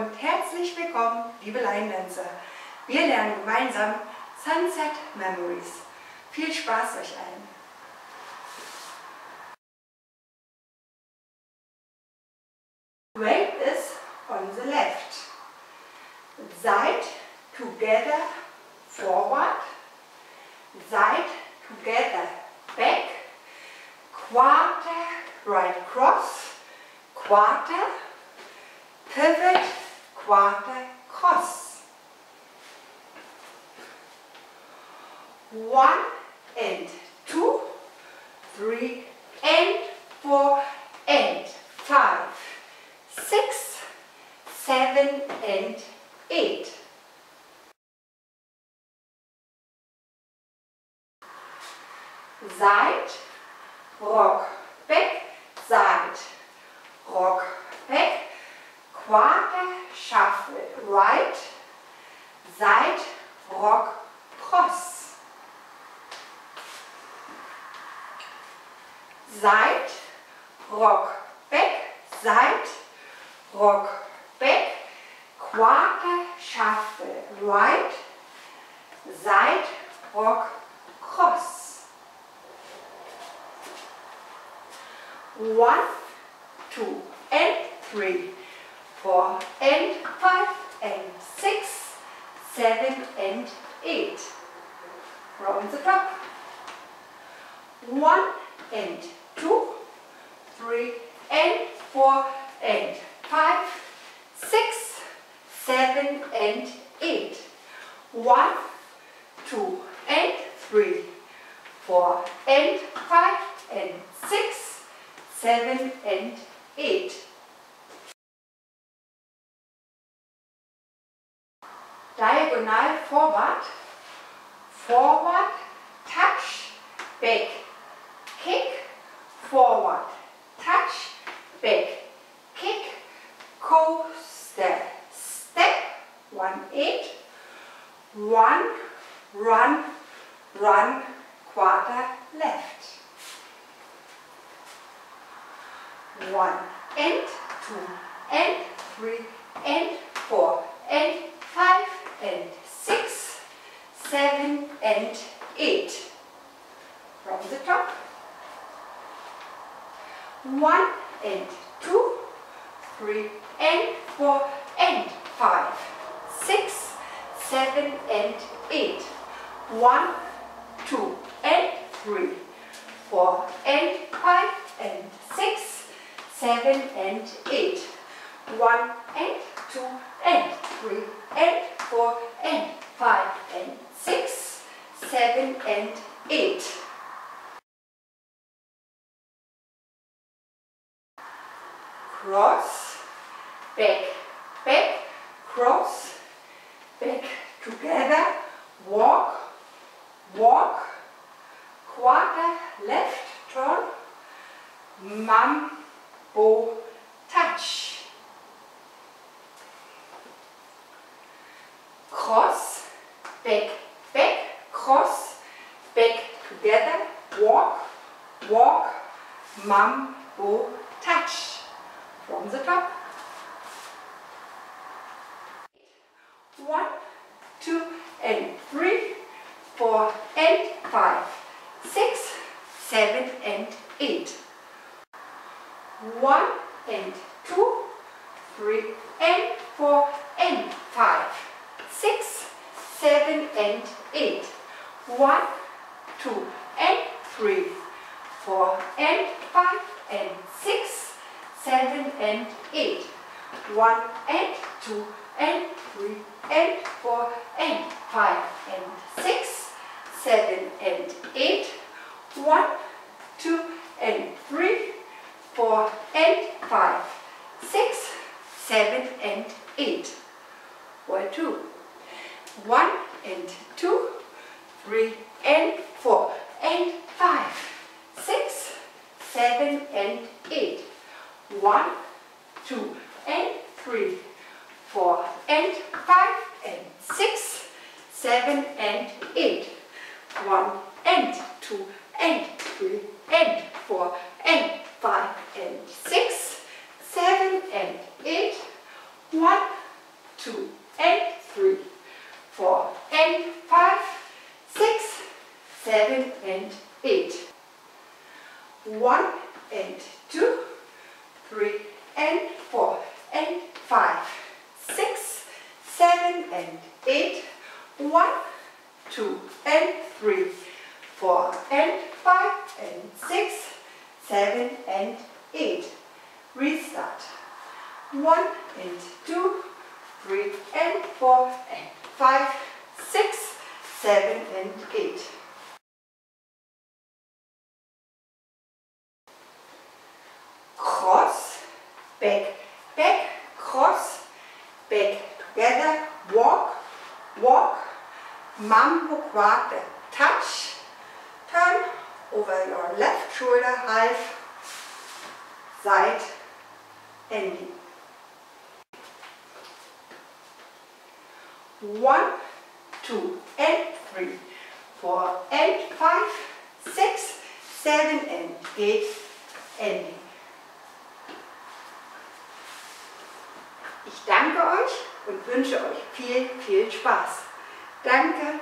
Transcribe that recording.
und herzlich willkommen, liebe Laiendancer. Wir lernen gemeinsam Sunset Memories. Viel Spaß euch allen! Weight is on the left. Side together forward. Side together back. Quarter right cross. Quarter pivot. Quarter cross. 1 and 2, 3 and 4 and 5, 6, 7 and 8. Side, rock, back, side, rock, back, quarter, shuffle, right, side, rock, cross. Side, rock, back, side, rock, back, quarter, shuffle, right, side, rock, cross. 1, 2 and 3, 4 and 5 and 6, 7 and 8. From the top. 1 and 2, 3 and 4 and 5, 6, 7 and 8. 1, 2 and 3, 4 and 5 and 6, 7 and 8. Diagonal forward, forward, touch, back, kick, forward, touch, back, kick, coaster, step, 1, 8, run, run, run, quarter left. 1 and 2 and 3 and 4 and 5 and 6, 7 and 8. From the top. 1 and 2, 3 and 4 and 5, 6, 7 and 8. 1, 2 and 3, 4 and 5 and 6, 7 and 8. 1 and 2 and 3 and 4 and 5 and 6, 7 and 8. Cross, back, back, cross, back together, walk, walk, quarter left turn, mambo touch. Cross, back, back, cross, back together, walk, walk, mambo touch. From the top. 1, 2 and 3, 4 and 5, 6, 7 and 8. 1 and 2, 3 and 4 and 5, 6, 7 and 8. 1, 2 and 3, 4 and 5 and 6, 7 and 8. 1 and 2 and 3 and 4 and 5 and 6, 7 and 8. 1, 2 and 3, 4 and 5, 6, 7 and 8. Or 2. 1 and 2, 3 and 4 and 5, 6, 7 and 8. 1, 2 and 3, 4 and 5 and 6, 7 and 8. 1 and 2 and 3 and 4 and 5 and 6, 7 and 8. 1, 2 and 3, 4 and 5, 6, 7 and 8. 1 and 2, 3 and 4 and 5, 6, 7 and 8. 1, 2 and 3, 4 and 5 and 6, 7 and 8. Restart. 1 and 2, 3 and 4 and 5, 6, 7 and 8. Cross, back, back, cross, back, together, walk, walk, mambo quarte, touch, turn over your left shoulder half, side, ending. 1, 2 and 3, 4 and 5, 6, 7 and 8, ending. Ich danke euch und wünsche euch viel, viel Spaß. Danke.